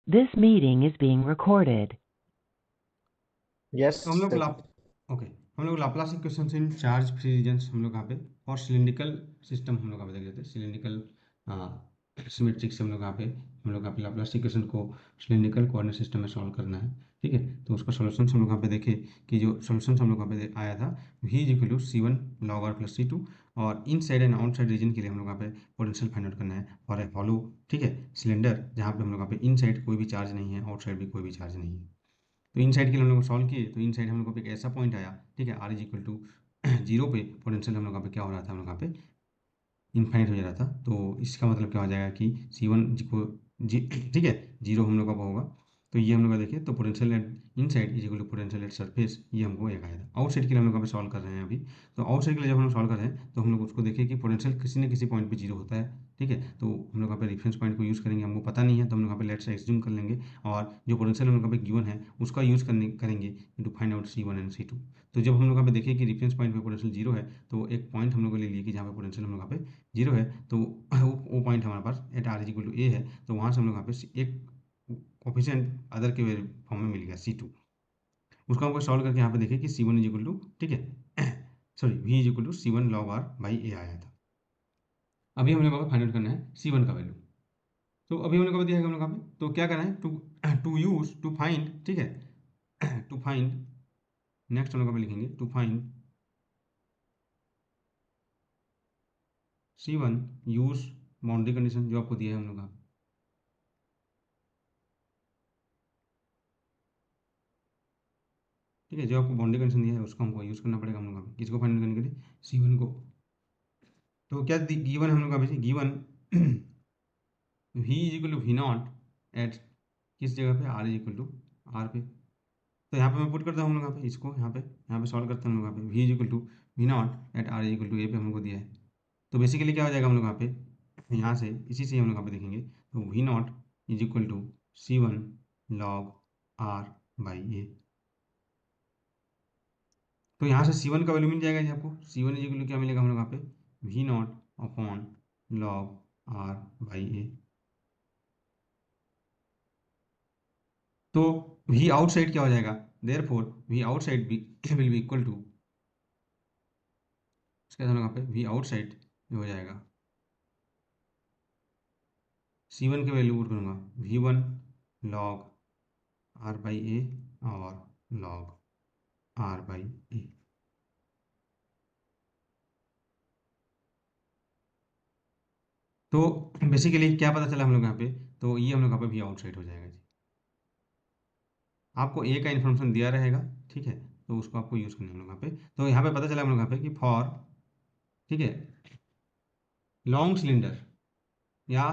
This meeting is being recorded. Yes तो हम लोग Laplace equations in charge free regions हम लोग यहाँ पे और सिलिंड्रिकल सिस्टम हम लोग यहाँ पे देख लेते हैं। सिलिंड्रिकल सिमेट्रिक से हम लोग यहाँ पे लाप्लास इक्वेशन को सिलिंड्रिकल कोऑर्डिनेट सिस्टम में सॉल्व करना है। ठीक है, तो उसका सॉल्यूशंस हम लोग यहाँ पे देखे कि जो सॉल्यूशंस हम लोग यहाँ पे आया था v equal C1 log r plus C2, और इन साइड एंड आउटसाइड रीजन के लिए हम लोग यहाँ पे पोटेंशियल फाइंड आउट करना है फॉर ए हॉलो, ठीक है, सिलेंडर जहाँ पे हम लोग यहाँ पे इन साइड कोई भी चार्ज नहीं है, आउटसाइड भी कोई भी चार्ज नहीं है। तो इन साइड के लिए हम लोग सॉल्व किए, तो इन साइड हम लोग को एक ऐसा पॉइंट आया, ठीक है, r इज इक्वल टू 0 पे पोटेंशियल हम लोग पे क्या हो रहा था, हम लोग यहाँ पे इनफाइनाइट हो जा रहा था। तो इसका मतलब क्या हो जाएगा कि C1 को ठीक है 0 हम लोग का होगा। तो ये हम लोग का देखिए, तो potential at inside is equal to potential at surface, ये हमको एक आया था। आउटसाइड के लिए हम लोग पे सॉल्व कर रहे हैं अभी। तो आउटसाइड के लिए जब हम लोग सॉल्व कर रहे हैं तो हम लोग उसको देखिए कि पोटेंशियल किसी न किसी पॉइंट पे 0 होता है। ठीक है, तो हम लोग यहाँ पे रेफरेंस पॉइंट को यूज़ करेंगे, हमको पता नहीं है तो हम लोग यहाँ पे लेट से एज्यूम कर लेंगे, और जो पोटेंशियल हम लोग यहाँ पे गिवन है उसका यूज़ करेंगे to find out C1 and C2। तो जब हम लोग यहाँ पे देखें कि रेफरेंस पॉइंट पे पोटेंशियल 0 है, तो एक पॉइंट हम लोग को ले लिए कि जहाँ पे पोटेंशियल हम लोग यहाँ पे 0 है, तो वो पॉइंट हमारे पास at r equal to a है। तो वहाँ से हम लोग यहाँ पे एक कोफिशिएंट अदर के फॉर्म में मिल गया C2, उसको हमको सॉल्व करके यहाँ पे देखें कि C1 इज इक्वल टू, ठीक है, sorry v is equal to C1 log r by a आया था। अभी हम लोग को फाइंड आउट करना है C1 का वैल्यू। तो अभी हम लोग को दिया है हम लोग यहाँ पे, तो क्या करना है, टू फाइंड, ठीक है, टू फाइंड, नेक्स्ट हम लोग यहाँ पे लिखेंगे to find C1 use boundary condition जो आपको दिया है हम लोग यहाँ, ठीक है, जो आपको बाउंड्री कंडीशन दिया है उसको हमको यूज़ करना पड़ेगा हम लोग यहाँ पे। किसको फाइंड करने के लिए, C1 को। तो क्या गिवन हम लोग का वैसे given v is equal to V0 at किस जगह पे, r is equal to r पे। तो यहाँ पे मैं पुट करता हूँ हम लोग यहाँ पे, इसको यहाँ पे सॉल्व करते हैं हम लोग यहाँ पे, v is equal to V0 at r is equal to a पे हमको दिया है। तो बेसिकली क्या हो जाएगा हम लोग यहाँ पे, यहाँ से इसी से हम लोग यहाँ पे देखेंगे, तो V0 is equal to C1 log r by a। तो यहाँ से C1 का वैल्यू मिल जाएगा जी आपको। C1 इज इक्वल टू क्या मिलेगा हम लोग यहाँ पे, V0 upon log r by a। तो V आउटसाइड क्या हो जाएगा, therefore V outside will be equal to, इसके बाद हम लोग यहाँ पे V आउटसाइड हो जाएगा, C1 के वैल्यू पुट करूँगा V1 log r by a और log r बाई a। तो बेसिकली क्या पता चला हम लोग यहाँ पे, तो ये हम लोग यहाँ पे V आउटसाइड हो जाएगा जी। आपको ए का इन्फॉर्मेशन दिया रहेगा, ठीक है, तो उसको आपको यूज़ करना है हम लोग यहाँ पे। तो यहाँ पे पता चला हम लोग यहाँ पे कि फॉर, ठीक है, लॉन्ग सिलेंडर, या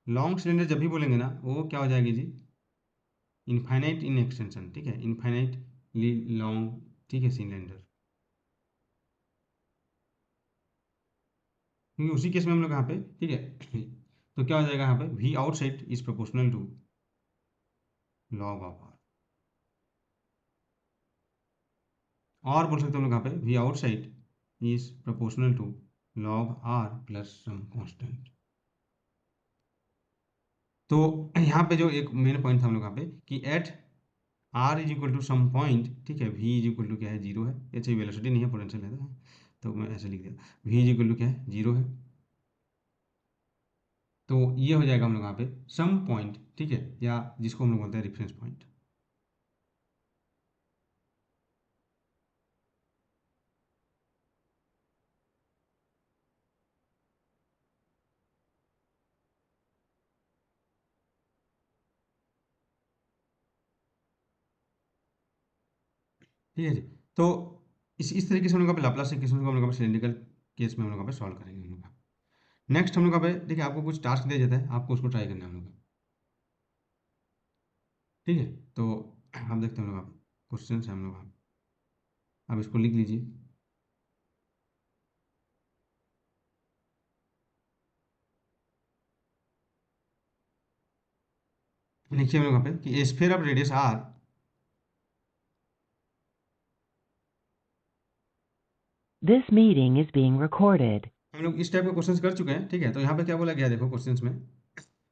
लॉन्ग सिलेंडर जब भी बोलेंगे ना वो क्या हो जाएगी जी, इनफाइनाइट इन एक्सटेंशन, ठीक है, इनफाइनाइटली लॉन्ग, ठीक है, सिलेंडर। क्योंकि उसी केस में हम लोग यहाँ पे, ठीक है, तो क्या हो जाएगा यहाँ पे, V outside is proportional to log of R, और बोल सकते हैं हम लोग यहाँ पे V outside is proportional to log R plus some constant. तो यहाँ पे जो एक मेन पॉइंट था हम लोग यहाँ पे कि at r is equal to some point, ठीक है, v इज इक्वल टू क्या है, 0 है, ऐसे वेलोसिटी नहीं है, पोटेंशियल है, तो मैं ऐसे लिख दिया, v इज इक्वल टू क्या है, 0 है। तो ये हो जाएगा हम लोग यहाँ पे सम पॉइंट, ठीक है, या जिसको हम लोग बोलते हैं रेफरेंस पॉइंट। ठीक है जी। तो इस तरीके से हम लोग यहाँ पे लाप्लास इक्वेशन को हम लोग यहाँ पे सिलेंड्रिकल केस में हम लोग यहाँ पे सॉल्व करेंगे हम लोग। नेक्स्ट हम लोग यहाँ पे देखिए, आपको कुछ टास्क दिया जाता है, आपको उसको ट्राई करना है हम लोग, ठीक है। तो हम देखते हैं हम लोग यहाँ पे क्वेश्चन है हम लोग यहाँ, आप इसको लिख लीजिए। लिखिए हम लोग यहाँ पे कि sphere of radius R, This meeting is being recorded. हम लोग इस टाइप के क्वेश्चंस कर चुके हैं, ठीक है। तो यहाँ पे क्या बोला गया देखो क्वेश्चंस में,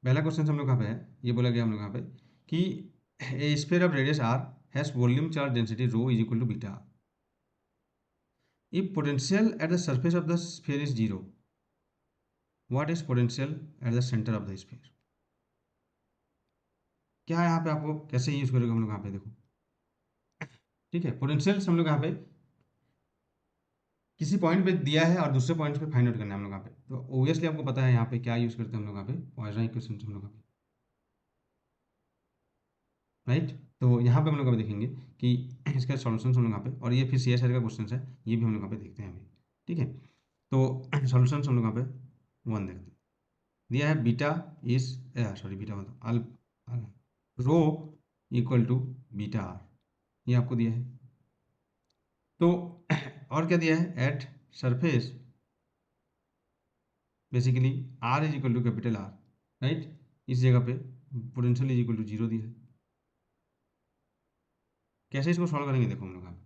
पहला क्वेश्चन हम लोग कहाँ पे है, ये बोला गया हम लोग यहाँ पे कि a sphere of radius R has volume charge density rho is equal to beta. If potential at the surface of the sphere is zero, what is potential at the centre of the sphere. क्या है यहाँ पे, आपको कैसे use करेंगे हम लोग यहाँ पे, देखो ठीक है। पोटेंशियल हम लोग यहाँ पे किसी पॉइंट पे दिया है और दूसरे पॉइंट पे फाइंड आउट करना है हम लोग यहाँ पे, तो ऑब्वियसली आपको पता है यहाँ पे क्या यूज करते हैं हम लोग यहाँ पे, पॉइसन इक्वेशन हम लोग यहाँ पे, राइट। तो यहाँ पे हम लोग अभी देखेंगे कि इसका सॉल्यूशन हम लोग यहाँ पे, और ये फिर CSR का क्वेश्चन है, ये भी हम लोग यहाँ पे देखते हैं अभी, ठीक है। तो सॉल्यूशन हम लोग यहाँ पे 1 देखते हैं। दिया है बीटा इज, सॉरी बीटा मतलब अल rho equal to beta R, ये आपको दिया है। तो और क्या दिया है, at surface basically R is equal to capital R, right. इस जगह पे potential is equal to zero दिया है। कैसे इसको सॉल्व करेंगे, देखो हम लोग यहाँ पे,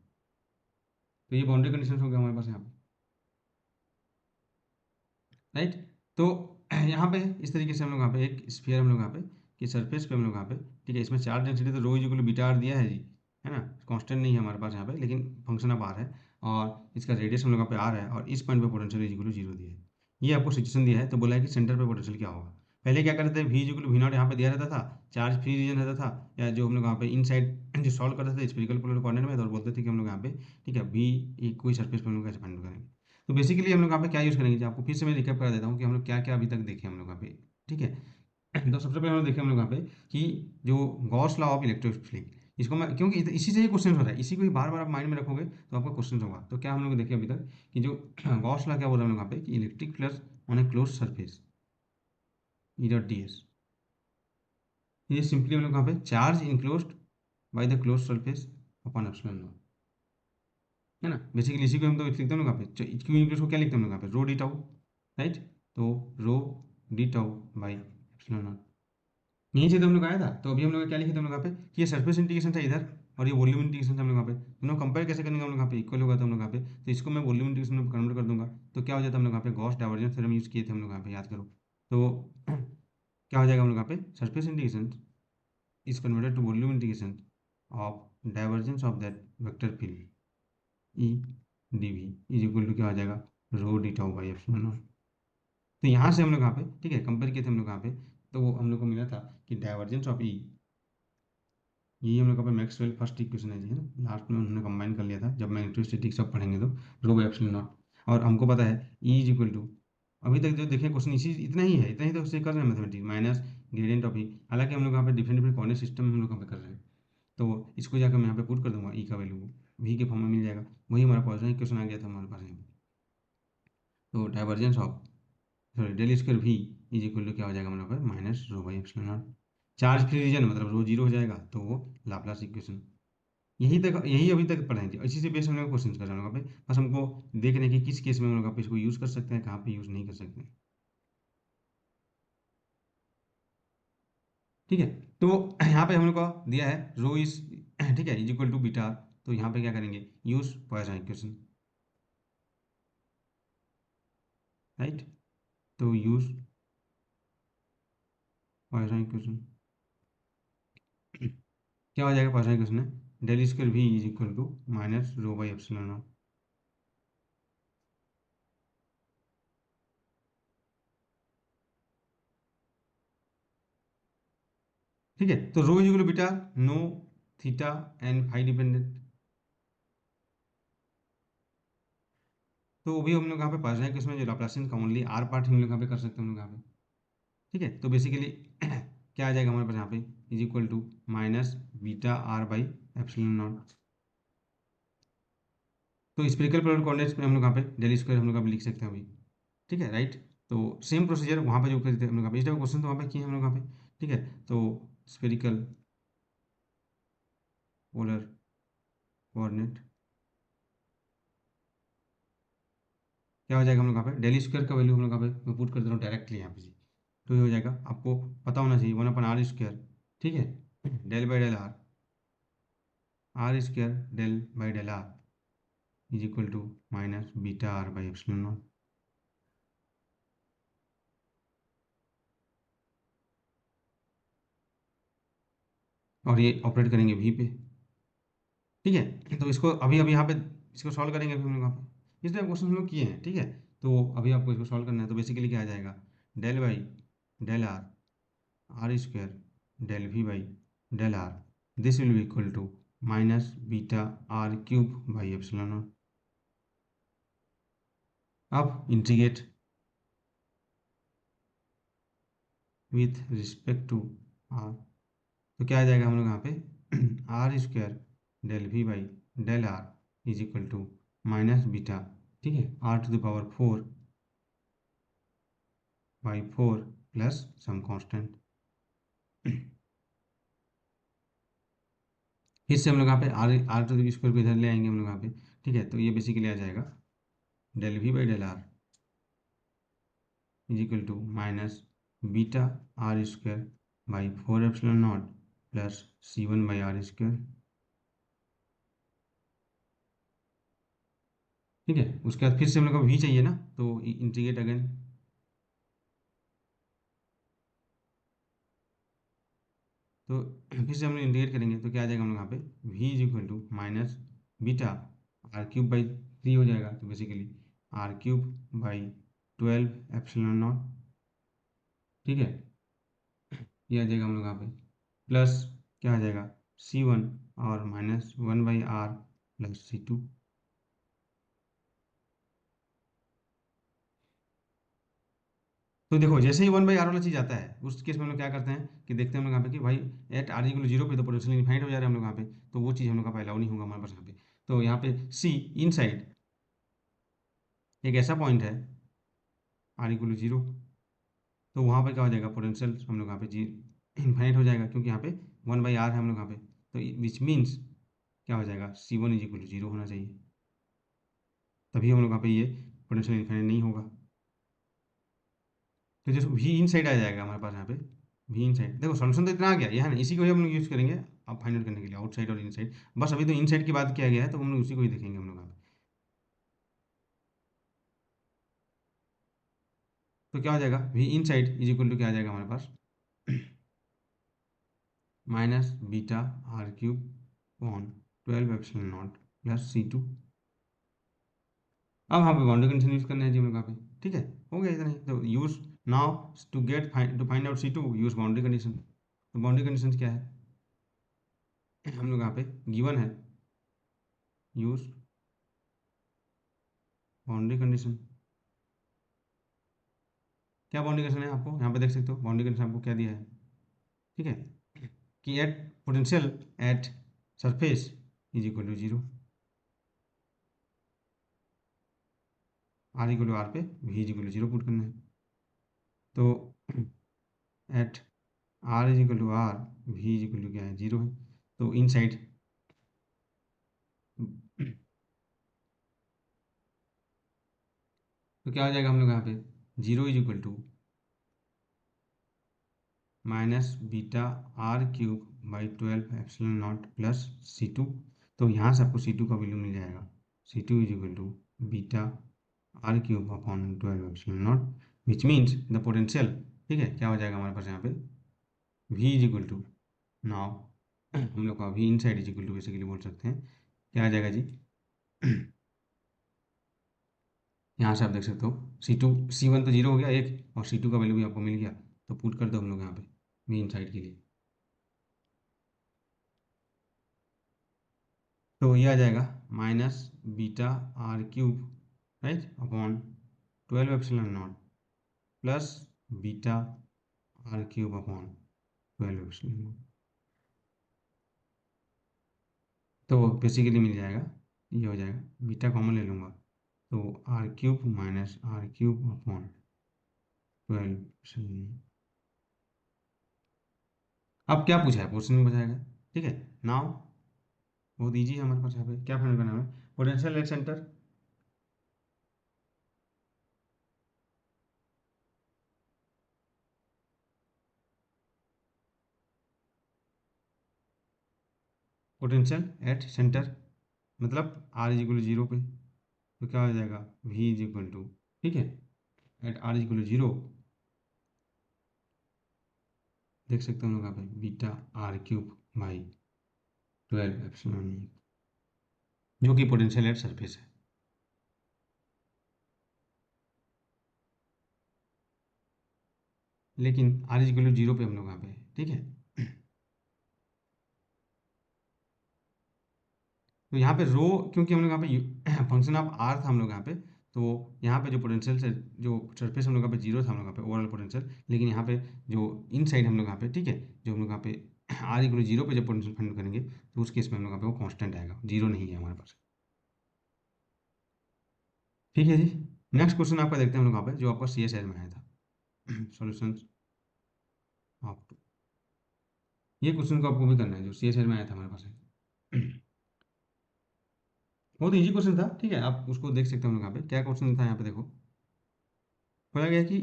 तो ये बाउंड्री कंडीशन हो गया हमारे पास यहाँ पे, राइट। तो यहाँ पे इस तरीके से हम लोग यहाँ पे एक स्फीयर हम लोग यहाँ पे कि सरफेस पे हम लोग यहाँ पे, ठीक है, इसमें चार्ज डेंसिटी तो rho is equal to beta R दिया है जी, है ना, कांस्टेंट नहीं है हमारे पास यहाँ पे, लेकिन फंक्शन ऑफ आर है, और इसका रेडियस हम लोग यहाँ पे आर है, और इस पॉइंट पे potential is equal to zero दिया है। ये आपको सिचुएशन दिया है, तो बोला है कि सेंटर पे पोटेंशियल क्या होगा। पहले क्या करते थे, V is equal to V naught यहाँ पे दिया रहता था, चार्ज फ्री रीजन रहता था, या जो हम लोग यहाँ पे इन साइड जो सॉल्व करते थे स्फेरिकल पोलर कोऑर्डिनेट में, तो बोलते थे कि हम लोग यहाँ पे, ठीक है, वी कोई सरफेस पे हम लोग कैसे फाइंड करेंगे। तो बेसिकली हम लोग यहाँ पे क्या यूज़ करेंगे जी, आपको फिर से मैं रिकैप करा देता हूँ कि हम लोग क्या क्या अभी तक देखे हम लोग यहाँ पे, ठीक है। तो सबसे पहले हम लोग देखे हम लोग यहाँ पे कि जो Gauss law of electric field, इसको मैं क्योंकि इसी से ही क्वेश्चन हो रहा है, इसी को ही बार बार आप माइंड में रखोगे तो आपका क्वेश्चन होगा। तो क्या हम लोग देखे अभी तक कि जो गॉस लॉ क्या बोला हम लोग यहाँ पे कि electric flux on A close surface E dot D S, ये सिंपली हम लोग यहाँ पे charge enclosed by the close surface upon epsilon not, है ना। बेसिकली इसी को हम तो लिखते हैं लोग यहाँ पे, क्यू इनक्लोज को क्या लिखते हैं हम लोग यहाँ पे, रो डी टाउ, राइट। तो rho D tau by epsilon not, यहीं से तो हम लोग आया था। तो अभी हम लोग क्या लिखे थे हम लोग यहाँ पे कि ये सरफेस इंटीग्रेशन था इधर, और ये वॉल्यूम इंटीग्रेशन था हम लोग यहाँ पे, दोनों कंपेयर कैसे करेंगे हम लोग यहाँ पे, इक्वल होगा तो हम लोग यहाँ पे, तो इसको मैं वॉल्यूम इंटीग्रेशन में कन्वर्ट कर दूंगा, तो क्या हो जाता है हम लोग यहाँ पे गॉस डाइवर्जेंस थ्योरम यूज किए थे हम लोग यहाँ पे, याद करो। तो क्या हो जाएगा हम लोग यहाँ पे, surface integration is converted to volume integration of divergence of that vector field E D V is equal to क्या हो जाएगा, rho D tau by epsilon not. तो यहाँ से हम लोग यहाँ पे, ठीक है, कंपेयर किए थे हम लोग यहाँ पे, तो वो हम लोग को मिला था कि डाइवर्जेंस ऑफ ई, यही हम लोग का मैक्सवेल फर्स्ट इक्वेशन है जी, है ना, लास्ट में उन्होंने कंबाइन कर लिया था, जब मैं इलेक्ट्रोस्टैटिक्स सब पढ़ेंगे तो रो बाई एप्सिलॉन नॉट। और हमको पता है ई इज इक्वल टू, अभी तक जो देखे क्वेश्चन इसी इतना ही है, इतना ही तो उससे कर रहे हैं मैथमेटिक्स माइनस ग्रेडियंट ऑफ ई, हालांकि हम लोग यहाँ पे डिफरेंट डिफरेंट कोऑर्डिनेट सिस्टम हम लोग यहाँ पे कर रहे हैं। तो इसको जाकर मैं यहाँ पे पुट कर दूंगा, ई का वैल्यू वी के फॉर्म में मिल जाएगा, वही हमारा पॉइसन इक्वेशन आ गया था हमारे पास यहाँ पे। तो divergence of, sorry, del square V is equal to क्या हो जाएगा हमारे पास, minus rho by epsilon not. Charge free region मतलब रो जीरो हो जाएगा, तो वो लाप्लास इक्वेशन, यही तक, यही अभी तक पढ़े थे, इसी से बेस हम लोग क्वेश्चन कर रहे हैं हम लोग पे, बस हमको देख रहे हैं कि किस केस में हम लोग इसको यूज़ कर सकते हैं, कहाँ पे यूज़ नहीं कर सकते हैं, ठीक है। तो यहाँ पे हम लोग को दिया है रो इज, ठीक है, इज इक्वल टू बीटा, तो यहाँ पे क्या करेंगे, यूज पॉइसन इक्वेशन, राइट। तो यूज पॉइसन इक्वेशन क्या हो जाएगा, पॉइसन इक्वेशन है del square V is equal to minus rho by epsilon not, ठीक है। तो rho is equal to beta, no theta and phi dependent, तो वो भी हम लोग यहाँ पे पढ़ रहे हैं कि उसमें जो लाप्लासियन का ओनली आर पार्ट हम लोग यहाँ पे कर सकते हैं हम लोग यहाँ पे, ठीक है। तो बेसिकली क्या आ जाएगा हमारे पास यहाँ पे, is equal to minus beta R by epsilon not. तो स्पेरिकल पोलर कोऑर्डिनेट्स में हम लोग यहाँ पे डेल स्क्वायर हम लोग यहाँ पे लिख सकते हैं अभी, ठीक है, राइट। तो सेम प्रोसीजर वहाँ पे जो करते हैं हम लोग यहाँ पे, इस टाइप क्वेश्चन तो वहाँ पे किए हम लोग यहाँ पे, ठीक है। तो स्पेरिकल पोलर कोऑर्डिनेट क्या हो जाएगा हम लोग यहाँ पे, डेल स्क्वायर का वैल्यू हम लोग यहाँ पे मैं पुट कर दे रहा हूँ डायरेक्टली यहाँ पे जी, तो ये हो जाएगा, आपको पता होना चाहिए 1/r², ठीक है, del by del R square del by del R is equal to minus beta R by epsilon not. और ये ऑपरेट करेंगे v पे। ठीक है, तो इसको अभी अभी यहाँ पे इसको सॉल्व करेंगे अभी हम लोग यहाँ पे, इस टाइप क्वेश्चन हम लोग किए हैं। ठीक है, तो अभी आपको इसको सॉल्व करना है, तो बेसिकली क्या आ जाएगा, del by del R R square del V by del R, this will be equal to minus beta R cube by epsilon not. अब integrate with respect to R, तो क्या आ जाएगा हम लोग यहाँ पे R square del V by del R is equal to minus beta, ठीक है, R to the power 4 by 4 plus some constant. फिर से हम लोग यहाँ पे R R to the square को इधर ले आएंगे हम लोग यहाँ पे। ठीक है, तो ये बेसिकली आ जाएगा del V by del R is equal to minus beta R square by 4 epsilon not plus C1 by R square. ठीक है, उसके बाद फिर से हम लोग को भी चाहिए ना, तो इंटीग्रेट अगेन, तो फिर से हम लोग इंटीग्रेट करेंगे तो क्या आ जाएगा हम लोग यहाँ पे v is equal to minus beta R cube by 3 हो जाएगा, तो basically R cube by 12 epsilon not. ठीक है, ये आ जाएगा हम लोग यहाँ पे प्लस क्या आ जाएगा C1 और minus 1 by are plus C2। तो देखो जैसे ही 1/r वाला चीज़ आता है उस केस में हम लोग क्या करते हैं कि देखते हैं हम लोग यहाँ पे कि भाई एट आर इक्वल 0 पे तो पोटेंशियल इनफाइनाइट हो जा रहा है हम लोग यहाँ पे, तो वो चीज़ हम लोग का अलाउ नहीं होगा हमारे पास यहाँ पे। तो यहाँ पे सी इनसाइड एक ऐसा पॉइंट है आर इक्वल 0, तो वहाँ पर क्या हो जाएगा पोटेंशियल हम लोग यहाँ पे जी इनफाइनाइट हो जाएगा, क्योंकि यहाँ पे 1/r है हम लोग यहाँ पे, तो विच मीन्स क्या हो जाएगा C1 इज इक्वल टू 0 होना चाहिए, तभी हम लोग यहाँ पे ये पोटेंशियल इनफाइनाइट नहीं होगा। तो जैसे वी इन साइड आ जाएगा हमारे पास यहाँ पे, वी इन साइड देखो सॉल्यूशन तो इतना आ गया, ये है ना, इसी को ही हम लोग यूज़ करेंगे अब फाइंड आउट करने के लिए आउटसाइड और इन साइड। बस अभी तो इन साइड की बात किया गया है, तो हम लोग उसी को ही देखेंगे हम लोग यहाँ पे। तो क्या हो जाएगा V inside is equal to क्या आ जाएगा हमारे पास minus beta R cube on 12 epsilon not plus C2। अब यहाँ पे बाउंड्री कंडीशन यूज़ करना है जी हम लोग यहाँ पे। ठीक है, हो गया इतना ही, तो use now to find out C2 use boundary condition. तो बाउंड्री कंडीशन क्या है हम लोग यहाँ पे गिवन है, यूज़ बाउंड्री कंडीशन। क्या बाउंड्री कंडीशन है आपको यहाँ पे देख सकते हो, बाउंड्री कंडीशन आपको क्या दिया है। ठीक है, कि at potential at surface is equal to 0, R equal to R पे V is equal to 0 put करना है। तो at R is equal to R V is equal to क्या है 0 है, तो इन साइड तो क्या हो जाएगा हम लोग यहाँ पे 0 is equal to minus beta R cube by 12 epsilon not plus C2। तो यहाँ से आपको C2 का वैल्यू मिल जाएगा, C2 is equal to beta R cube upon 12 epsilon naught, which means the potential. ठीक है, क्या हो जाएगा हमारे पास यहाँ पे v is equal to, now हम लोग का v inside is equal to basically बोल सकते हैं क्या आ जाएगा जी यहाँ से आप देख सकते हो C2 C1 तो 0 हो गया एक, और C2 का वैल्यू भी आपको मिल गया, तो पुट कर दो हम लोग यहाँ पे v इन साइड के लिए। तो ये आ जाएगा minus beta R cube right upon 12 epsilon not plus beta R cube upon 12 epsilon not. तो बेसिकली मिल जाएगा, ये हो जाएगा बीटा कॉमन ले लूँगा, तो R cube minus R cube upon 12। अब क्या पूछा है क्वेश्चन में बताएगा। ठीक है, नाउ बहुत ईजी है हमारे पास, यहाँ पे क्या फाइंड करना है potential at centre. Potential at centre मतलब आर इज इक्वल 0 पे, तो क्या हो जाएगा v इज इक्वल टू, ठीक है, एट आर इज इक्वल 0 देख सकते हैं हम लोग यहाँ पे beta R cube by 12 epsilon naught, जो कि पोटेंशियल एट सरफेस है। लेकिन आर इज इक्वल टू 0 पे हम लोग यहाँ पे, ठीक है। तो यहाँ पे रो, क्योंकि हम लोग यहाँ पे फंक्शन ऑफ आर था हम लोग यहाँ पे, तो यहाँ पे जो पोटेंशियल से जो सरफेस हम लोग यहाँ पे 0 था हम लोग यहाँ पे ओवरऑल पोटेंशियल, लेकिन यहाँ पे जो इन साइड हम लोग यहाँ पे, ठीक है, जो हम लोग यहाँ पे आर इक्वल 0 पे जब पोटेंशियल फाइंड करेंगे तो उस केस में हम लोग यहाँ पे वो कांस्टेंट आएगा, 0 नहीं है हमारे पास। ठीक है जी। नेक्स्ट क्वेश्चन आपका देखते हैं हम लोग यहाँ पे, जो आपका सी एस में आया था। सॉल्यूशन आप, ये क्वेश्चन को आपको भी करना है, जो सी एस में आया था हमारे पास है। बहुत इजी क्वेश्चन था, ठीक है, आप उसको देख सकते हैं हम लोग यहाँ पे। क्या क्वेश्चन था यहाँ पे, देखो बोला गया कि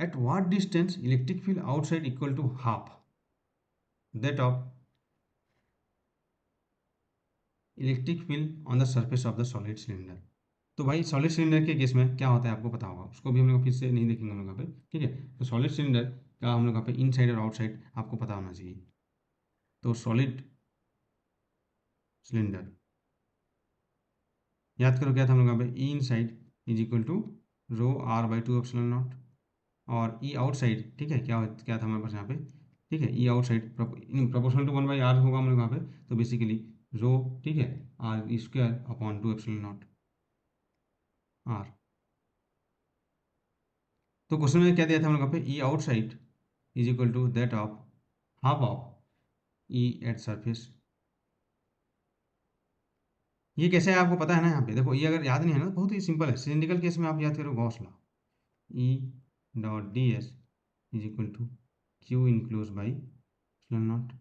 at what distance electric field outside equal to half that of electric field on the surface of the solid cylinder। तो भाई सॉलिड सिलेंडर के केस में क्या होता है आपको पता होगा, उसको भी हम लोग फिर से नहीं देखेंगे हम लोग यहाँ पे, ठीक है। तो सॉलिड सिलेंडर का हम लोग यहाँ पे इन साइड और आउटसाइड आपको पता होना चाहिए। तो सॉलिड सिलेंडर, याद करो क्या था हम लोग यहाँ पे, E inside is equal to rho R by 2 epsilon not, और ई आउटसाइड, ठीक है, क्या था हमारे पास यहाँ पे, ठीक है, ई आउटसाइड प्रोपोर्शनल टू 1/r होगा हम लोग यहाँ पे। तो बेसिकली रो, ठीक है, R square upon 2 epsilon not R. तो क्वेश्चन में क्या दिया था हम लोग यहाँ पे, E outside is equal to that of half of E at surface. ये कैसे है आपको पता है ना, यहाँ पे देखो, ये अगर याद नहीं है ना तो बहुत ही सिंपल है। सिलिंड्रिकल केस में आप याद करो Gauss law, E dot D S is equal to Q enclose by epsilon naught.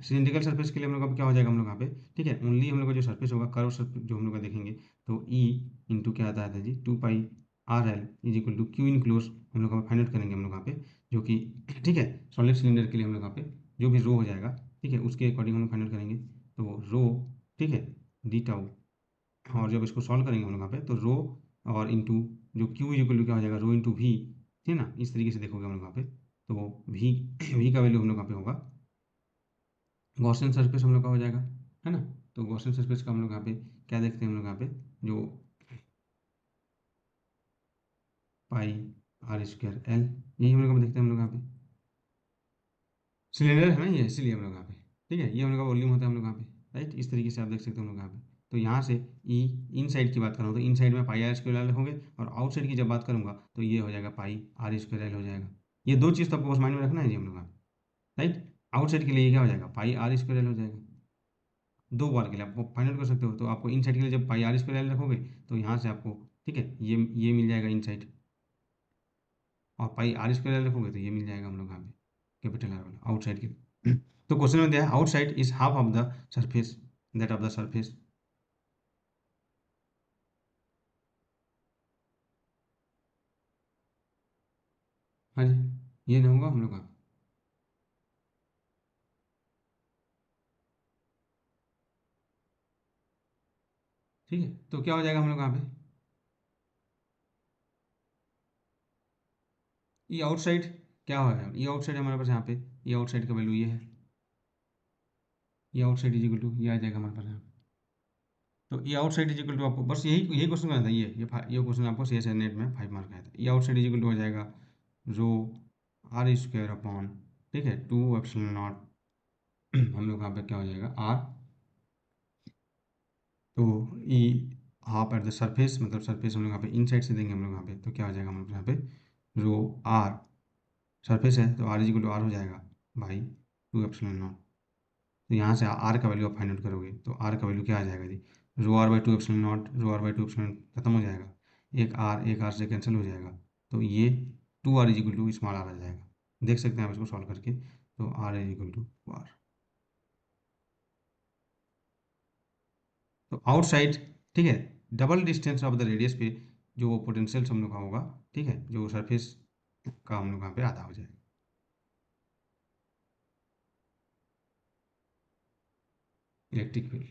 Cylindrical surface के लिए हम लोग का क्या हो जाएगा हम लोग यहाँ पे, ठीक है, ओनली हम लोग का जो सरफेस होगा, कर्व सरफेस जो हम लोग का देखेंगे, तो ई इंटू क्या आता है जी 2 pi R L is equal to Q enclose हम लोग फाइंड आउट करेंगे हम लोग यहाँ पे, जो कि ठीक है सॉलिड सिलेंडर के लिए हम लोग यहाँ पे जो भी रो हो जाएगा, ठीक है, उसके अकॉर्डिंग हम लोग फाइंड आउट करेंगे। तो रो, ठीक है, डी टाउ, और जब इसको सॉल्व करेंगे हम लोग यहाँ पे, तो रो और इंटू जो क्यू इज इक्वल टू क्या हो जाएगा, रो इंटू वी, ठीक है ना, इस तरीके से देखोगे हम लोग यहाँ पे। तो वी वी का वैल्यू हम लोग यहाँ पे होगा, गॉसियन सरफेस हम लोग का हो जाएगा, है ना। तो गॉसियन सरफेस का हम लोग यहाँ पे क्या देखते हैं हम लोग यहाँ पे, जो पाई आर स्क्वायर एल, यही हम लोग देखते हैं हम लोग यहाँ पे। सिलेंडर है ना ये, इसीलिए हम लोग यहाँ पे, ठीक है, ये हम लोग का वॉल्यूम होता है हम लोग यहाँ पे, राइट, इस तरीके से आप देख सकते हो हम लोग यहाँ पे। तो यहाँ से ई इन साइड की बात करूँ तो इन साइड में पाई आर स्क्वायर एल होंगे, और आउट साइड की जब बात करूँगा तो ये हो जाएगा पाई आर स्क्वायर एल हो जाएगा। ये दो चीज़ तो आपको बस माइंड में रखना है जी हम लोग यहाँ पे, राइट। आउट साइड के लिए क्या हो जाएगा, पाई आर स्क्वायर एल हो जाएगा। दो बार के लिए आपको फाइंड आउट कर सकते हो। तो आपको इन साइड के लिए जब पाई आर स्क्वायर एल रखोगे तो यहाँ से आपको, ठीक है, ये मिल जाएगा इन साइड, और पाई आर स्क्वायर एल रखोगे तो ये मिल जाएगा हम लोग यहाँ पे कैपिटल आर वाला आउटसाइड के लिए। तो क्वेश्चन में दिया है outside is half of the surface that of the surface. हाँ जी, ये नहीं होगा हम लोग का, ठीक है। तो क्या हो जाएगा हम लोग यहाँ पे, ये आउटसाइड क्या होगा, ये आउटसाइड हमारे पास यहाँ पे, ये आउटसाइड का वैल्यू ये है, ये आउटसाइड इज इक्वल टू ये आ जाएगा हमारे पास यहाँ पे। तो ये आउटसाइड इज इक्वल टू आपको बस यही क्वेश्चन करना था, ये क्वेश्चन आपको सी एस नेट में 5 मार्क आया था। ये आउटसाइड इज इक्वल टू हो जाएगा रो आर स्क्वायर अपॉन, ठीक है, 2 एप्सिलॉन नॉट हम लोग यहाँ पे क्या हो जाएगा आर। तो ई हाफ एट द सरफेस, मतलब सरफेस हम लोग यहाँ पे इन साइड से देंगे हम लोग यहाँ पे, तो क्या हो जाएगा हम लोग यहाँ पे, रो आर सरफेस है तो R is equal to R हो जाएगा भाई 2 एप्सिलॉन नॉट। तो यहाँ से आर का वैल्यू आप फाइंड आउट करोगे तो आर का वैल्यू क्या आ जाएगा जी, rho R by 2 epsilon not, rho R by 2 epsilon खत्म हो जाएगा, एक आर से कैंसिल हो जाएगा, तो ये 2 R is equal to small R आ जाएगा। देख सकते हैं आप इसको सॉल्व करके, तो R is equal to R. तो आउटसाइड, ठीक है, double distance of the radius पे जो पोटेंशियल हम लोग का होगा, ठीक है, जो सरफेस का हम लोग यहाँ पे आधा हो जाएगा। इलेक्ट्रिक फील्ड,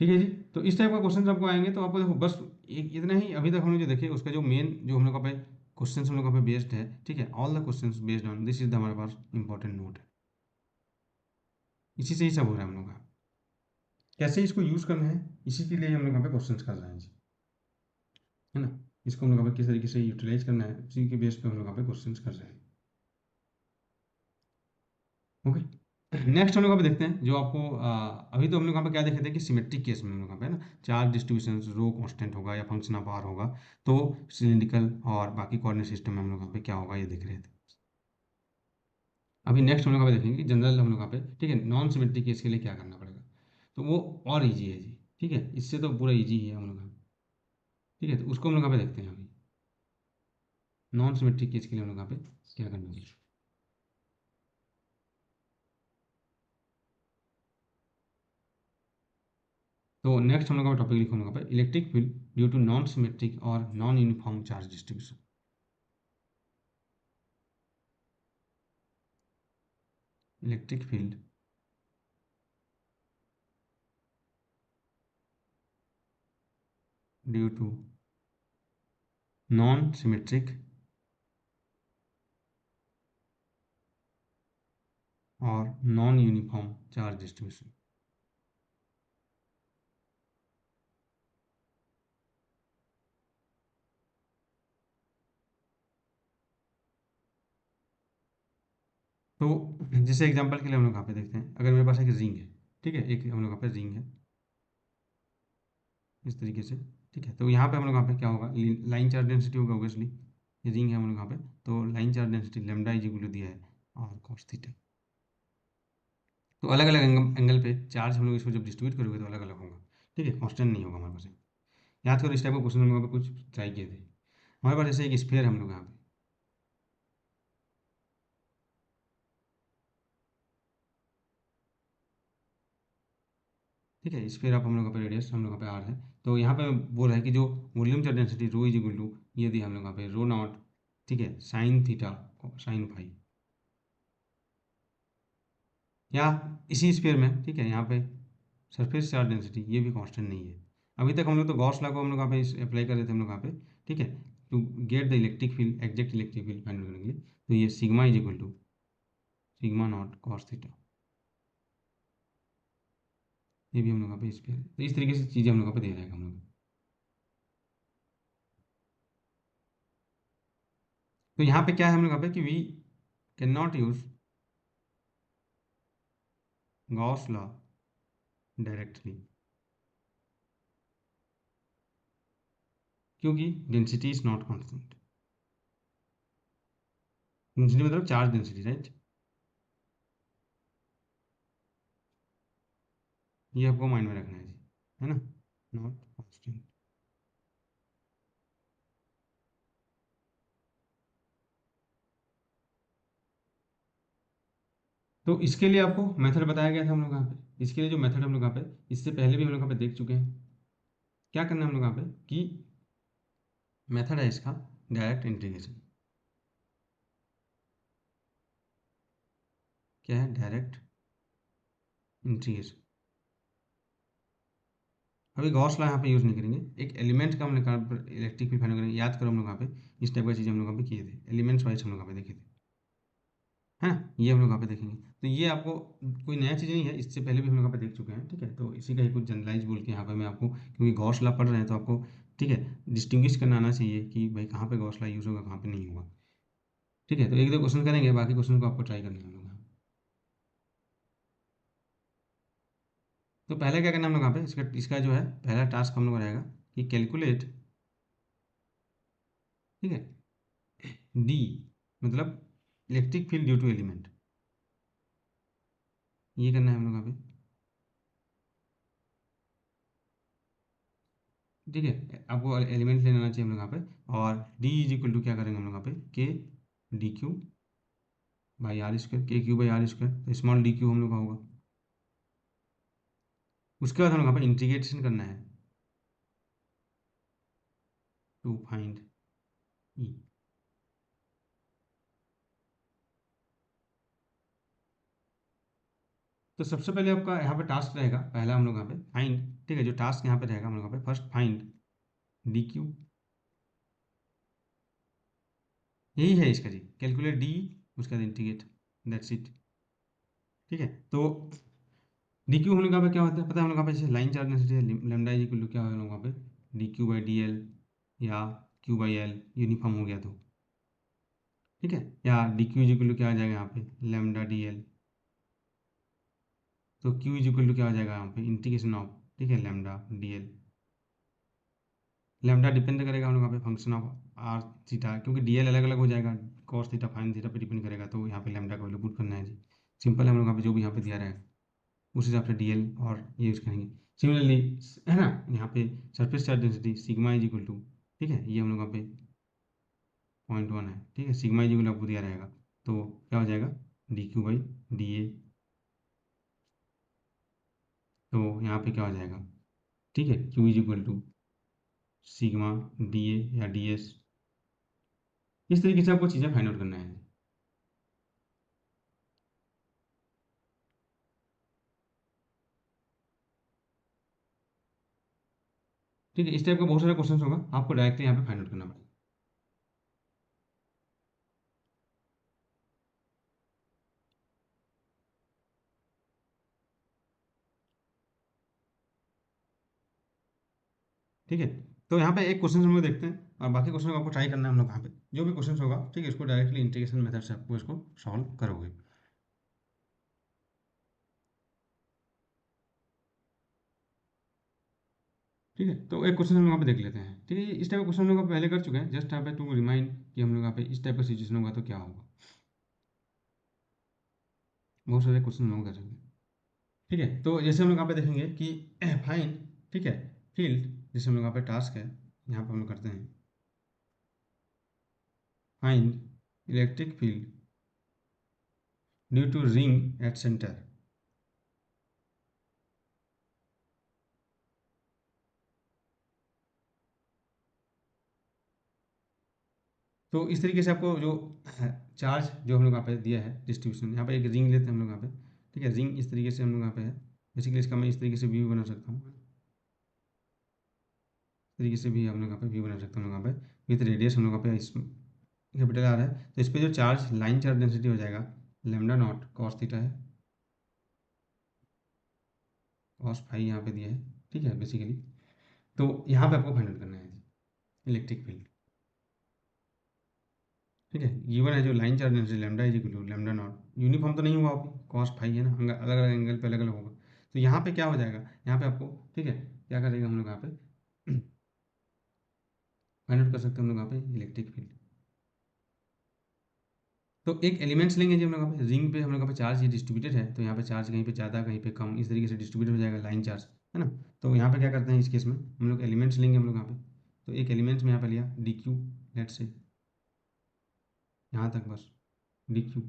ठीक है जी। तो इस टाइप का क्वेश्चन आपको आएंगे, तो आपको देखो बस एक इतना ही अभी तक हम लोग जो देखे उसका जो मेन जो हम लोग का पे क्वेश्चन हम लोग का पे बेस्ड है, ठीक है, all the questions based on this is the हमारे पास इंपॉर्टेंट नोट है, इसी से ही सब हो रहा है हम लोग का। कैसे इसको यूज करना है इसी के लिए हम लोग यहाँ पे क्वेश्चंस कर रहे हैं जी, है ना। इसको हम लोग यहाँ पे किस तरीके से यूटिलाइज करना है उसी के बेस पे हम लोग यहाँ पे क्वेश्चंस कर रहे हैं। ओके, नेक्स्ट हम लोग यहाँ पे देखते हैं जो आपको अभी तो हम लोग यहाँ पे क्या देखे थे कि सिमेट्रिक केस में हम लोग यहाँ पे, है ना, चार्ज डिस्ट्रीब्यूशन रो कांस्टेंट होगा या फंक्शन ऑफ आर होगा, तो सिलिंड्रिकल और बाकी कोऑर्डिनेट सिस्टम में हम लोग यहाँ पे क्या होगा ये देख रहे थे। अभी नेक्स्ट हम लोग यहाँ पे देखेंगे जनरल हम लोग यहाँ पे, ठीक है, नॉन सिमेट्रिक केस के लिए क्या करना पड़ेगा, तो वो और ईजी है जी, ठीक है, इससे तो पूरा ईजी ही है हम लोग यहाँ पे, ठीक है, तो उसको हम लोग यहाँ पे देखते हैं। अभी नॉन सिमेट्रिक केस के लिए हम लोग यहाँ पे क्या करना है। तो नेक्स्ट हम लोग का टॉपिक लिखा हम लोग पे electric field due to non symmetric और non uniform charge distribution. Electric field due to non symmetric और नॉन यूनिफॉर्म चार्ज डिस्ट्रीब्यूशन। तो जैसे एग्जांपल के लिए हम लोग यहाँ पे देखते हैं, अगर मेरे पास एक रिंग है, ठीक है, एक हम लोग यहाँ पे रिंग है इस तरीके से, ठीक है, तो यहाँ पे हम लोग यहाँ पे क्या होगा, लाइन चार्ज डेंसिटी होगा ऑब्वियसली, ये रिंग है हम लोग यहाँ पे, तो line charge density lambda is equal to दिया है और कॉस थीटा। तो अलग अलग एंगल पे चार्ज हम लोग इसको जब डिस्ट्रीब्यूट करोगे तो अलग अलग होगा, ठीक है, कांस्टेंट नहीं होगा हमारे पास। याद करो इस टाइप का क्वेश्चन हम लोग कुछ ट्राई किए थे। हमारे पास जैसे एक स्फीयर है हम लोग यहाँ पे, ठीक है, स्फीयर आप हम लोग यहाँ पे रेडियस हम लोग यहाँ पे आर है, तो यहाँ पे बोल रहा है कि जो volume charge density rho is equal to ये दिया हम लोग यहाँ पे रो नॉट, ठीक है, साइन थीटा साइन फाई, या इसी स्फीयर में, ठीक है, यहाँ पे सरफेस चार्ज डेंसिटी ये भी कांस्टेंट नहीं है। अभी तक हम लोग तो गॉस लॉ को हम लोग यहाँ पे अप्लाई कर रहे थे हम लोग यहाँ पे, ठीक है, to get the electric field exact electric field find करने के लिए, तो ये sigma is equal to sigma naught cos theta, ये भी हम लोग यहाँ पे स्फीयर है। तो इस तरीके से चीज़ें हम लोग यहाँ पे दे रहे हैं हम लोग। तो यहाँ पे क्या है हम लोग यहाँ पे कि we can not use Gauss law directly, क्योंकि density is not constant. Density मतलब चार्ज डेंसिटी, राइट, ये आपको माइंड में रखना है जी, है ना, नॉट कांस्टेंट। तो इसके लिए आपको मेथड बताया गया था हम लोग यहाँ पे, इसके लिए जो मेथड हम लोग यहाँ पे इससे पहले भी हम लोग यहाँ पे देख चुके हैं। क्या करना है हम लोग यहाँ पे कि मेथड है इसका डायरेक्ट इंटीग्रेशन। क्या है, डायरेक्ट इंटीग्रेशन। अभी गॉस लॉ यहाँ पे यूज़ नहीं करेंगे, एक एलिमेंट का हम लोग यहाँ पर इलेक्ट्रिक फील्ड फाइंड करेंगे। याद करो हम लोग यहाँ पे इस टाइप का चीज़ हम लोग यहाँ पे किए थे, एलिमेंट्स वाइज हम लोग यहाँ पे देखे थे, है ना, ये हम लोग यहाँ पे देखेंगे। तो ये आपको कोई नया चीज़ नहीं है, इससे पहले भी हम लोग यहाँ पे देख चुके हैं, ठीक है, तो इसी का ही कुछ जनरलाइज बोल के यहाँ पे मैं आपको, क्योंकि गॉस लॉ पढ़ रहे हैं तो आपको, ठीक है, डिस्टिंग्विश करना आना चाहिए कि भाई कहाँ पे गॉस लॉ यूज़ होगा कहाँ पे नहीं होगा, ठीक है। तो एक दो क्वेश्चन करेंगे, बाकी क्वेश्चन को आपको ट्राई करना है हम लोग यहाँ। तो पहले क्या करना है हम लोग यहाँ पे, इसका इसका जो है पहला टास्क हम लोग का रहेगा कि कैलकुलेट, ठीक है, डी मतलब electric field due to element, ये करना है हम लोग यहाँ पे, ठीक है, आपको एलिमेंट लेना आना चाहिए हम लोग यहाँ पे, और डी इज इक्वल टू क्या करेंगे हम लोग यहाँ पे K D Q by R square, K Q by R square, तो स्मॉल डी क्यू हम लोग का होगा। उसके बाद हम लोग यहाँ पे इंटीग्रेशन करना है टू फाइंड ई, तो सबसे पहले आपका यहाँ पे टास्क रहेगा, पहला हम लोग यहाँ पे फाइंड, ठीक है, जो टास्क यहाँ पे रहेगा हम लोग यहाँ पे फर्स्ट फाइंड डी क्यू, यही है इसका जी, कैलकुलेट डी, उसके बाद इंटीग्रेट, दैट्स इट। ठीक है, तो डी क्यू हम लोग यहाँ पे क्या होता है पता है हम लोग यहाँ पे, जैसे लाइन चार्ज डेंसिटी है लेमडा इज इक्वल टू क्या होगा हम लोग यहाँ पे D Q by D L या क्यू बाई एल, यूनिफॉर्म हो गया तो ठीक है, या D Q is equal to क्या आ जाएगा यहाँ पे लेमडा डी एल, तो क्यू इज इक्वल टू क्या हो जाएगा यहाँ पे इंटीग्रेशन ऑफ, ठीक है, lambda D L. Lambda depend करेगा हम लोग यहाँ पे फंक्शन ऑफ आर थीटा, क्योंकि डी एल अलग अलग हो जाएगा, कॉस थीटा फाइन थीटा पे डिपेंड करेगा, तो यहाँ पे लेमडा का वैल्यू पुट करना है जी। सिंपल है, हम लोग यहाँ पे जो भी यहाँ पे दिया रहेगा उस हिसाब से डी एल और ये यूज़ करेंगे। सिमिलरली है ना, यहाँ पे surface charge density sigma is equal to, ठीक है, ये हम लोग यहाँ पे 0.1 है, ठीक है, सिग्मा इज इक्वल आपको दिया रहेगा, तो क्या हो जाएगा D Q by D A, तो यहाँ पे क्या हो जाएगा, ठीक है, Q is equal to sigma D A या डी एस, इस तरीके से आपको चीज़ें फाइंड आउट करना है। ठीक है, इस टाइप का बहुत सारा क्वेश्चन होगा, आपको डायरेक्टली यहाँ पे फाइंड आउट करना पड़ेगा। ठीक है, तो यहाँ पे एक क्वेश्चन हम लोग देखते हैं और बाकी क्वेश्चन को आपको ट्राई करना है हम लोग यहाँ पे, जो भी क्वेश्चन होगा ठीक है, इसको डायरेक्टली इंटीग्रेशन मेथड से आपको इसको सॉल्व करोगे। ठीक है, तो एक क्वेश्चन हम यहाँ पे देख लेते हैं। ठीक है, इस टाइप का क्वेश्चन हम लोग पहले कर चुके हैं, जस्ट यहाँ पे टू रिमाइंड कि हम लोग यहाँ पे इस टाइप का सिचुएशन होगा तो क्या होगा, बहुत सारे क्वेश्चन हम लोग कर चुके हैं। ठीक है, तो जैसे हम लोग यहाँ पे देखेंगे कि फाइन, ठीक है, फील्ड, जैसे हम लोग यहाँ पे टास्क है, यहाँ पे हम लोग करते हैं find electric field due to ring at center. तो इस तरीके से आपको जो चार्ज जो हम लोग यहाँ पे दिया है डिस्ट्रीब्यूशन, यहाँ पे एक रिंग लेते हैं हम लोग यहाँ पे, ठीक है, रिंग इस तरीके से हम लोग यहाँ पे है, बेसिकली इसका मैं इस तरीके से व्यू बना सकता हूँ, इस तरीके से भी हम लोग यहाँ पे व्यू बना सकते हैं हम लोग यहाँ पे, विथ रेडियस हम लोग यहाँ पे इस कैपिटल आर है, तो इस पर जो चार्ज लाइन चार्ज डेंसिटी हो जाएगा लेमडा नॉट कॉस थीटा है, कॉस फाई यहाँ पे दिया है, ठीक है, बेसिकली तो यहाँ पे आपको फाइंड आउट करना है इलेक्ट्रिक फील्ड। ठीक है, गिवन है जो line charge density lambda is equal to lambda naught, uniform तो नहीं हुआ अभी, कॉस फाई है ना, अलग अलग एंगल पे अलग अलग होगा, तो यहाँ पे क्या हो जाएगा, यहाँ पे आपको, ठीक है, क्या करेगा हम लोग यहाँ पे फाइंड आउट कर सकते हैं हम लोग यहाँ पे इलेक्ट्रिक फील्ड। तो एक एलिमेंट्स लेंगे जी हम लोग यहाँ पे, रिंग पे हम लोग यहाँ पे चार्ज ये डिस्ट्रीब्यूटेड है, तो यहाँ पे चार्ज कहीं पे ज़्यादा कहीं पे कम, इस तरीके से डिस्ट्रीब्यूटेड हो जाएगा लाइन चार्ज, है ना। तो यहाँ पे क्या करते हैं इस केस में हम लोग एलिमेंट्स लेंगे हम लोग यहाँ पे, तो एक एलिमेंट्स में यहाँ पे लिया डी क्यू, लेट से यहाँ तक बस डी क्यू।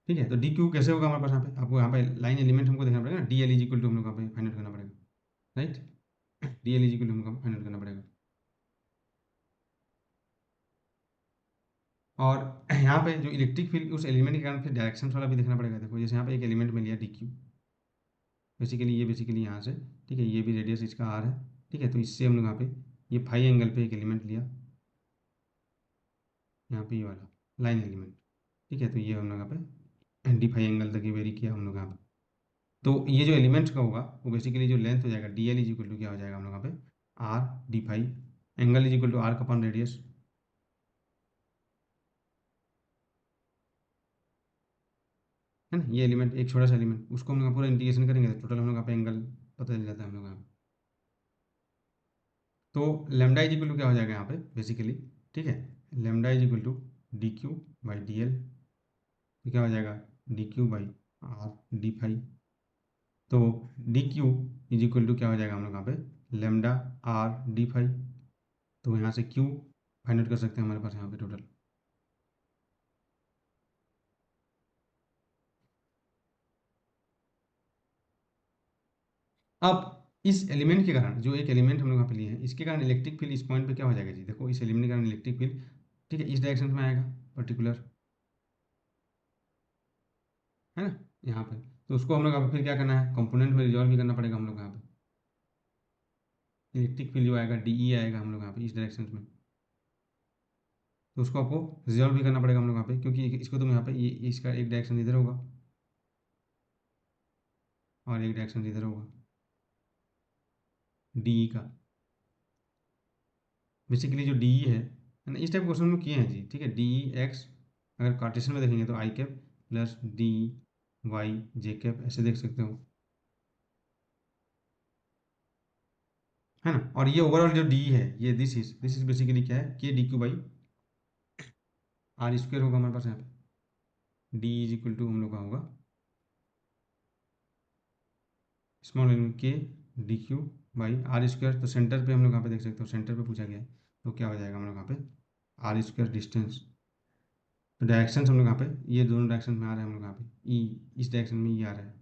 ठीक है, तो डी क्यू कैसे होगा हमारे पास, यहाँ पे आपको यहाँ पे लाइन एलिमेंट हमको देखना पड़ेगा, D L is equal to हम लोग यहाँ पे फाइंड आउट करना पड़ेगा, right, D L is equal to हमको फाइंड आउट करना पड़ेगा। और यहाँ पे जो इलेक्ट्रिक फील्ड उस एलिमेंट के कारण फिर डायरेक्शन वाला भी देखना पड़ेगा, देखो जैसे यहाँ पे एक एलिमेंट में लिया डी क्यू, बेसिकली यहाँ से, ठीक है, ये भी रेडियस इसका आर है, ठीक है, तो इससे हम लोग यहाँ पे ये फाई एंगल पे एक एलिमेंट लिया, यहाँ पे ये वाला लाइन एलिमेंट, ठीक है, तो ये हम लोग यहाँ पे डी फाई एंगल तक ये वेरी किया हम लोग यहाँ पे, तो ये जो एलिमेंट का होगा वो बेसिकली जो लेंथ हो जाएगा D L is equal to क्या हो जाएगा हम लोग यहाँ पे R D phi, angle is equal to R का अपॉन रेडियस, है ना, ये एलिमेंट एक छोटा सा एलिमेंट, उसको हम लोग पूरा इंटीग्रेशन करेंगे तो टोटल हम लोग यहाँ पे एंगल पता चल जाता है हम लोग यहाँ पे। तो लेमडा इज इक्वल टू क्या हो जाएगा यहाँ पे बेसिकली, ठीक है, lambda is equal to D Q by D L, तो क्या हो जाएगा D Q by R D phi, तो D Q is equal to क्या हो जाएगा हम लोग यहाँ पे लेमडा आर डी फाई, तो यहाँ से क्यू फाइंड आउट कर सकते हैं हमारे पास यहाँ पे टोटल। अब इस एलिमेंट के कारण, जो एक एलिमेंट हम लोग यहाँ पे लिए हैं, इसके कारण इलेक्ट्रिक फील्ड इस पॉइंट पे क्या हो जाएगा जी, देखो इस एलिमेंट के कारण इलेक्ट्रिक फील्ड, ठीक है, इस डायरेक्शन में आएगा पर्टिकुलर, है ना, यहाँ पे, तो उसको हम लोग यहाँ पे फिर क्या करना है, कंपोनेंट में रिजॉल्व भी करना पड़ेगा हम लोग यहाँ पे। इलेक्ट्रिक फील्ड जो आएगा DE आएगा हम लोग यहाँ पे इस डायरेक्शन में, तो उसको आपको रिजॉल्व भी करना पड़ेगा हम लोग यहाँ पे, क्योंकि इसको तुम यहाँ पे ये इसका एक डायरेक्शन इधर होगा और एक डायरेक्शन इधर होगा DE का। बेसिकली जो DE है ना, इस टाइप क्वेश्चन में किए हैं जी, ठीक है। DE x अगर कार्टेशियन में देखेंगे तो i cap plus DY j cap ऐसे देख सकते हो, है ना। और ये ओवरऑल जो DE है, ये दिस इज बेसिकली क्या है, k dq/r² होगा हमारे पास यहाँ पे। DE इज इक्वल टू हम लोग का होगा स्मॉल k dq/r²। तो सेंटर पे हम लोग यहाँ पे देख सकते हो, सेंटर पे पूछा गया है, तो क्या हो जाएगा हम लोग यहाँ पे r² डिस्टेंस। तो डायरेक्शन हम लोग यहाँ पे ये दोनों डायरेक्शन में आ रहे हैं हम लोग यहाँ पे, इस डायरेक्शन में ये आ रहा है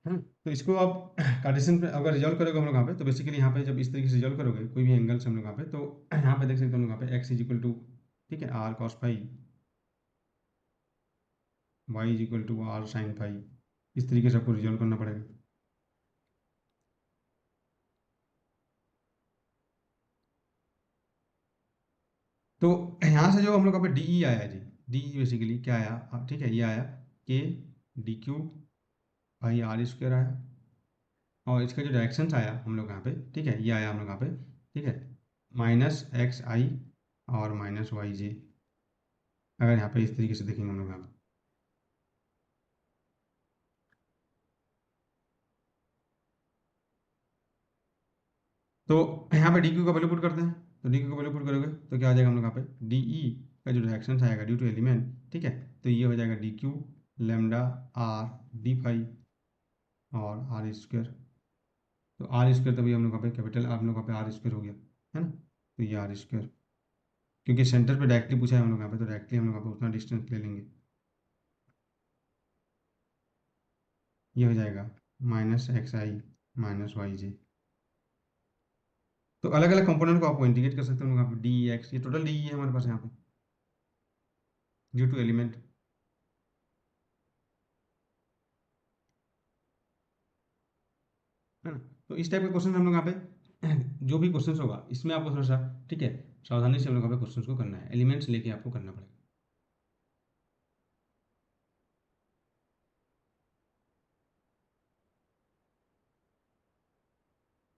ना। तो इसको आप कार्टेशियन पे अगर रिजॉल्व करोगे हम लोग यहाँ पे, तो बेसिकली यहाँ पे जब इस तरीके से रिजॉल्व करोगे कोई भी एंगल से हम लोग यहाँ पे, तो यहाँ पे देख सकते हो हम लोग यहाँ पे x इज इक्वल टू, ठीक है, r cos phi, y is equal to r sin phi, इस तरीके से आपको रिजॉल्व करना पड़ेगा। तो यहाँ से जो हम लोग यहाँ पे DE आया जी, DE बेसिकली क्या आया, ठीक है, ये आया k dq/r² आया, और इसका जो डायरेक्शन आया हम लोग यहाँ पे, ठीक है, ये आया हम लोग यहाँ पे, ठीक है, -xi और -yj, अगर यहाँ पे इस तरीके से देखेंगे हम लोग यहाँ पे। तो यहाँ पे DQ का वैल्यू पुट करते हैं, तो DQ का वैल्यू पुट करोगे तो क्या आ जाएगा हम लोग यहाँ पे, DE का जो डायरेक्शन आएगा ड्यू टू एलिमेंट, ठीक है, तो ये हो जाएगा DQ lambda r d phi और r²। तो r², तभी हम लोग यहाँ पे कैपिटल आप लोग यहाँ पे r² हो गया, है ना। तो ये r², क्योंकि सेंटर पे डायरेक्टली पूछा है हम लोग यहाँ पे, तो डायरेक्टली हम लोग यहाँ पे उतना डिस्टेंस ले लेंगे, ये हो जाएगा -xi -yj। तो अलग अलग कंपोनेंट को आपको इंटीग्रेट कर सकते हो हम लोग यहाँ पे, DEx, ये टोटल DE है हमारे पास यहाँ पे ड्यू टू एलिमेंट, है ना। तो इस टाइप के क्वेश्चन हम लोग यहाँ पे जो भी क्वेश्चन होगा इसमें आपको थोड़ा सा, ठीक है, सावधानी से हम लोग यहाँ पे क्वेश्चन को करना है, एलिमेंट्स लेके आपको करना पड़ेगा।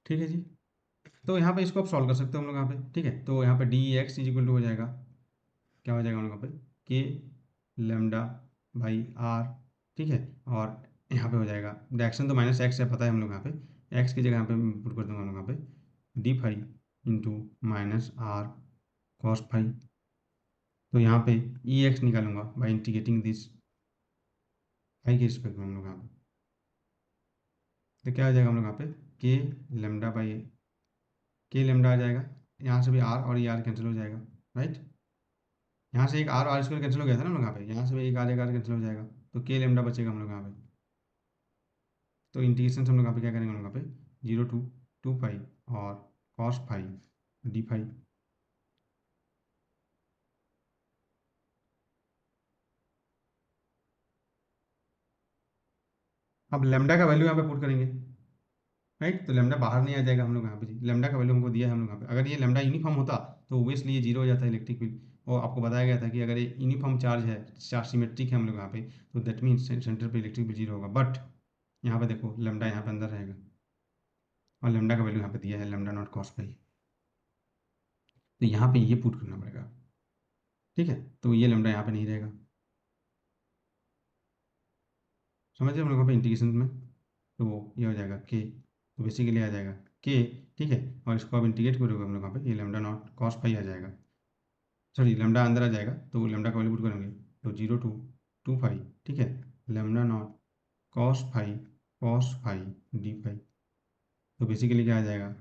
ठीक है जी। तो यहाँ पे इसको आप सॉल्व कर सकते हो हम लोग यहाँ पे, ठीक है। तो यहाँ पे DEx इज इक्वल टू हो जाएगा, क्या हो जाएगा हम लोग यहाँ पे, k लैम्डा बाई r, ठीक है, और यहाँ पे हो जाएगा डायरेक्शन तो -x है, पता है हम लोग यहाँ पे, x की जगह यहाँ पे पुट कर दूंगा हम लोग यहाँ पे d phi into -r cos phi. तो यहाँ पे Ex निकालूंगा बाई इंटीग्रेटिंग दिस फाई के रिस्पेक्ट में हम लोग यहाँ पे, तो क्या आ जाएगा हम लोग यहाँ पे k लेमडा आ जाएगा, यहाँ से भी r और ये r कैंसिल हो जाएगा, राइट। यहाँ से एक r कैंसिल हो गया था ना हम लोग यहाँ पे, यहाँ से भी एक r कैंसिल हो जाएगा, तो k लेमडा बचेगा हम लोग यहाँ पे। तो इंटीग्रेशन हम लोग यहाँ पे क्या करेंगे हम लोग यहाँ पे 0 to 2 पाई और cos फाई d फाई। अब लेमडा का वैल्यू यहाँ पे पुट करेंगे, राइट। तो लेमडा बाहर नहीं आ जाएगा हम लोग यहाँ पे जी, लेमडा का वैल्यू हमको दिया है हम लोग यहाँ पे, अगर ये लेमडा यूनिफॉर्म होता तो ओब्वियसली ये 0 हो जाता है इलेक्ट्रिक फील्ड। और आपको बताया गया था कि अगर ये यूनिफॉर्म चार्ज है, चार्ज सिमेट्रिक है हम लोग यहाँ पे, तो दैट मीन्स सेंटर पे इलेक्ट्रिक फील्ड 0 होगा। बट यहाँ पे देखो लेमडा यहाँ पे अंदर रहेगा, और लेमडा का वैल्यू यहाँ पे दिया है लैम्डा नॉट कॉस पाई, तो यहाँ पे ये पुट करना पड़ेगा, ठीक है। तो ये लेमडा यहाँ पे नहीं रहेगा, समझ रहे हम लोग यहाँ पे इंटीग्रेशन में। तो ये हो जाएगा के, तो बेसिकली आ जाएगा के, ठीक है, और इसको अब इंटीग्रेट करोगे हम लोग यहाँ पे, ये लैम्डा नॉट कॉस पाई आ जाएगा, सॉरी लैम्डा अंदर आ जाएगा, तो लैम्डा का वैल्यू पुट करेंगे तो 0 to 2 फाई, ठीक है, lambda naught cos phi D phi. तो बेसिकली क्या आ जाएगा